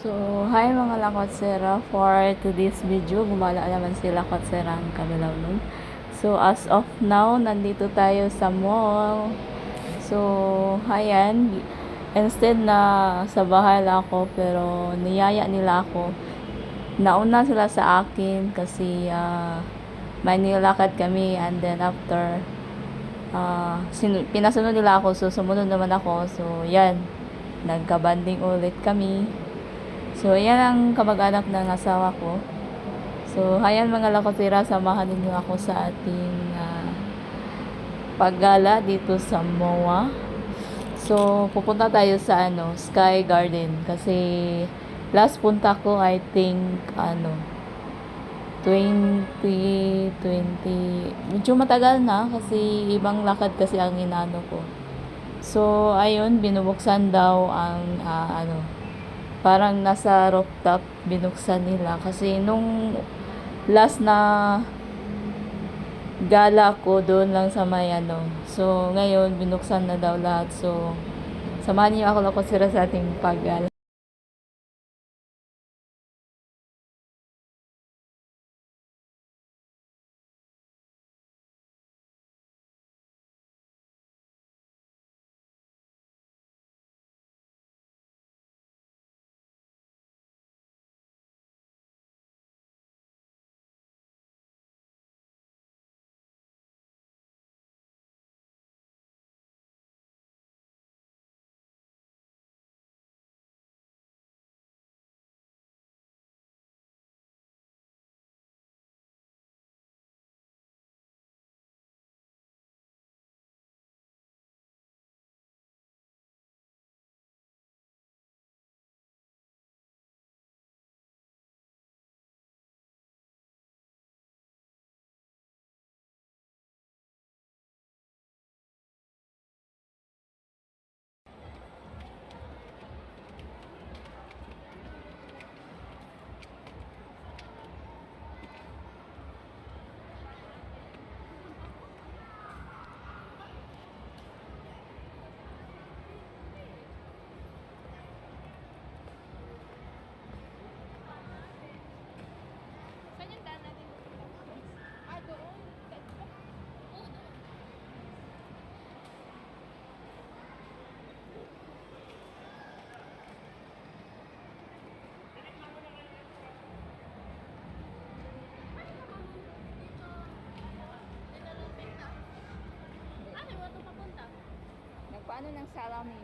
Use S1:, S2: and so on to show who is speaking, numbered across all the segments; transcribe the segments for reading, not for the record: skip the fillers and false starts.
S1: So, hi mga lakotsera. For today's video, gumala naman sila kotsera ang kanilang nun. So, as of now, nandito tayo sa mall. So, ayan. Instead na sa bahay lang ako, pero niyaya nila ako. Nauna sila sa akin kasi may nilakad kami, and then after, pinasunod nila ako. So, sumunod naman ako. So, yan. Nagkabanding ulit kami. So, yan ang kamag-anak ng asawa ko. So, hayan mga lakotira, samahan ninyo ako sa ating paggala dito sa MOA. So, pupunta tayo sa Sky Garden kasi last punta ko I think 2020, medyo matagal na kasi ibang lakad kasi ang inano ko. So, ayun, binubuksan daw ang parang nasa rooftop binuksan nila kasi nung last na gala ko doon lang sa may so ngayon binuksan na daw lahat. So samahan niyo ako sira sa ating paggala. Nagpaano ng salamin?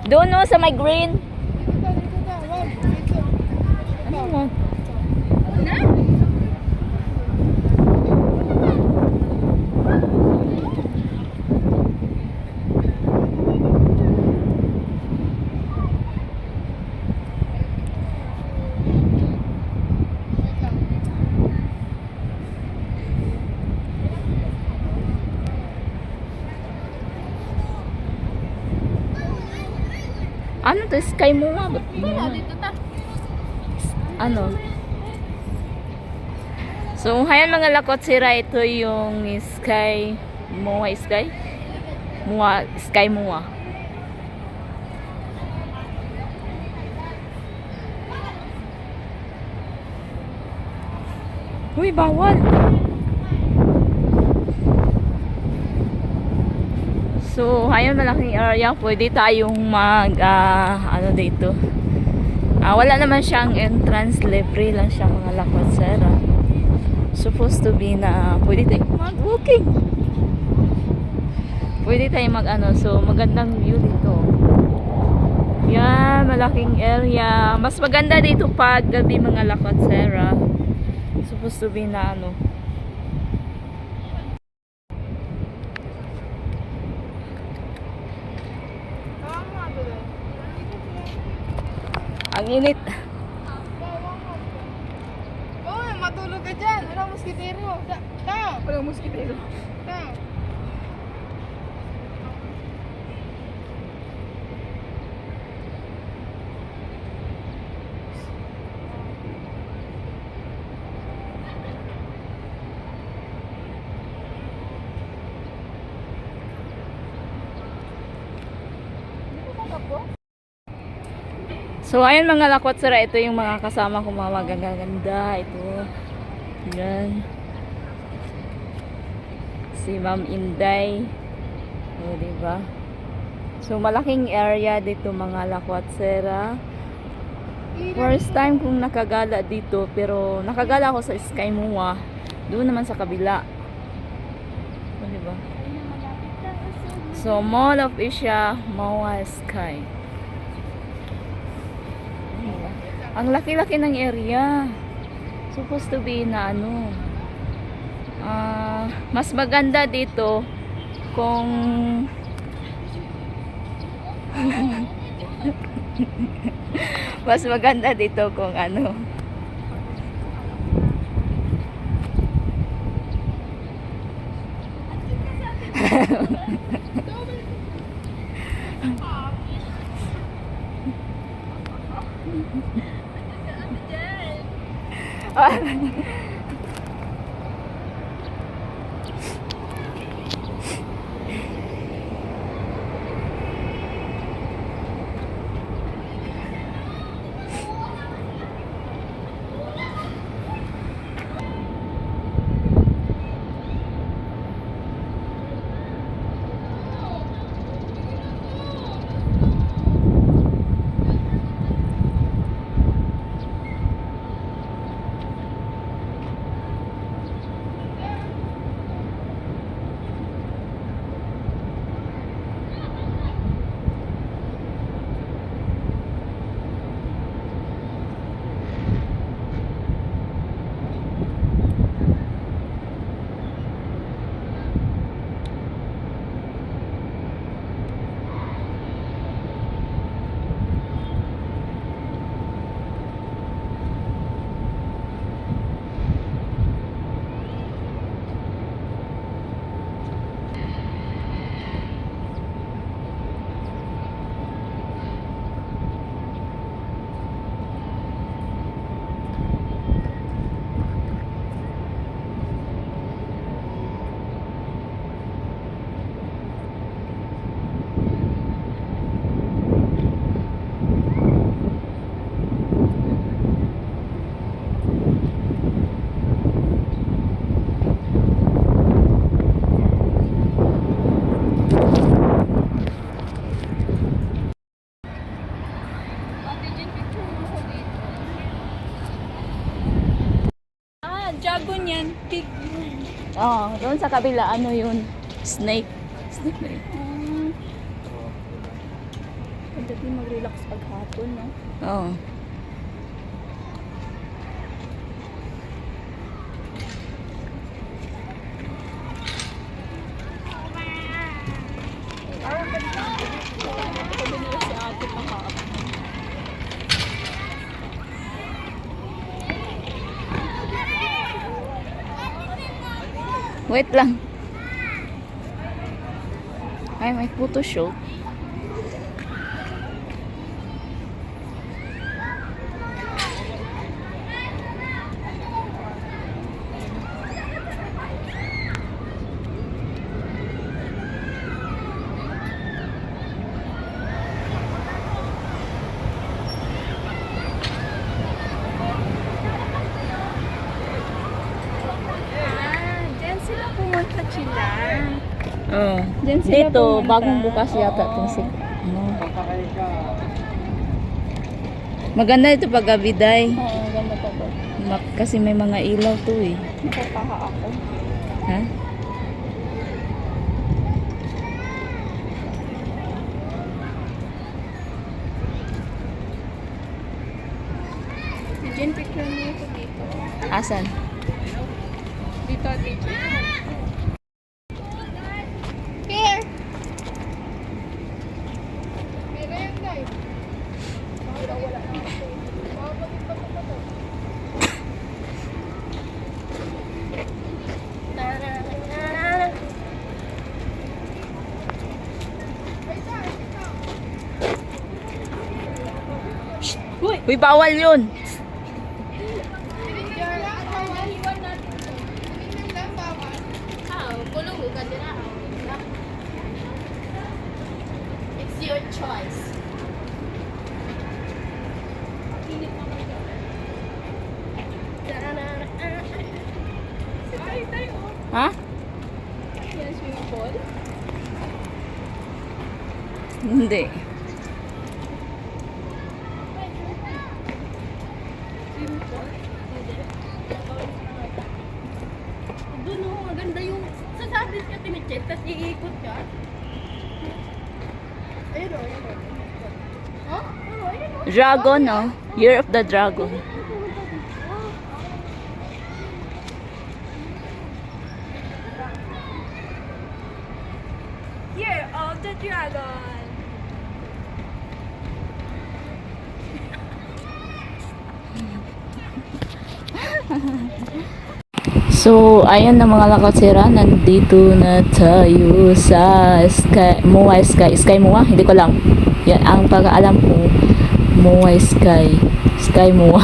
S1: Doon no, sa may green. Ano mo? to? Sky Mua? Ba't
S2: Wala, dito ta.
S1: ano? So, hayan mga lakot sira, ito yung Sky Mua, Sky? Mua, Sky Mua. Uy, bawal! So, hayan malaking area, pwede tayong ano dito. Wala naman siyang entrance, libre lang siya mga lakot sira. Supposed to be na pwede tayong mag-walking. Pwede tayong mag-ano. So, magandang view dito. Yan, malaking area. Mas maganda dito pag gabi mga lakot sira. Supposed to be na ano. Ang init.
S2: Oh, matulog ka dyan. Walang muskitero. Ta. Walang muskitero. Ta.
S1: So, ayun mga lakot sira, ito yung mga kasama ko mga magaganda. Ito. Yan. Si Ma'am Inday. O, diba? So, malaking area dito mga lakot sira. First time kong nakagala dito, pero nakagala ako sa Sky Mua. Doon naman sa kabila. O, diba? So, Mall of Asia, Mua Sky. Ang laki-laki ng area. Supposed to be na ano. Mas maganda dito kung mas maganda dito kung ano.
S2: Dragon yan. Pig.
S1: Doon sa kabila, ano yun? Snake. Snake na yun.
S2: Pagdating mag-relax paghapon, no?
S1: Oo. Wait lang. Ay, may photo shoot. Oh.
S2: Diyan sila
S1: Dito,
S2: pumunta.
S1: bagong bukas yata itong si... Ano. Maganda ito pag gabi, Day.
S2: Oo, ganda pa ba?
S1: Kasi may mga ilaw to eh.
S2: Napapaha ako.
S1: Ha?
S2: Si Jen, picture mo ako dito.
S1: Asan?
S2: Dito, dito. Here! Pero yan, guys. Wala na ako. Babalik pa pa to.
S1: Uy, bawal yun!
S3: It's your choice.
S1: Ha?
S2: Yan, swimming pool.
S1: Hindi.
S2: Swimming pool.
S3: Doon o, maganda yung sasabit ka tinicheck, tapos iikot ka.
S2: Ayun o, ayun o. Oh? Oo, ayun o.
S1: Dragon, no? Year of the Dragon.
S2: Year of the Dragon.
S1: So, ayan na mga lakatsira, nandito na tayo sa Sky, Moai Sky. Sky Moa? Hindi ko lang. Yan, ang pag-aalam ko, Moai Sky. Sky Moa.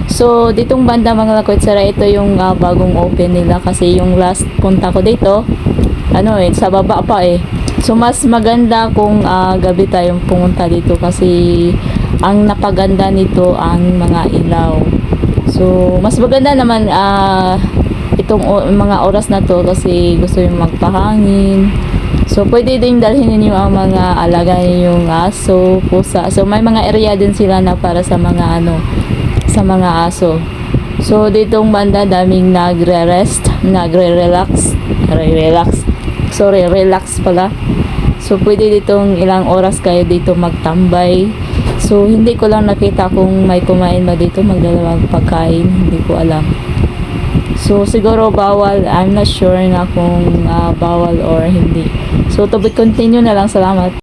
S1: So, ditong banda mga lakatsira, ito yung bagong open nila kasi yung last punta ko dito, ano eh, sa baba pa eh. So, mas maganda kung gabi tayong pumunta dito kasi ang napaganda nito ang mga ilaw. So, mas maganda naman itong mga oras na to kasi gusto yung magpahangin. So, pwede din dalhin ninyo ang mga alaga ninyong aso, pusa. So, may mga area din sila na para sa mga sa mga aso. So, ditong banda daming nagre-rest, nagre-relax, relax pala. So, pwede ditong ilang oras kayo dito magtambay. So, hindi ko lang nakita kung may kumain ba dito, magdalawang pagkain, hindi ko alam. So, siguro bawal, I'm not sure nga kung bawal or hindi. So, to be continue na lang, salamat.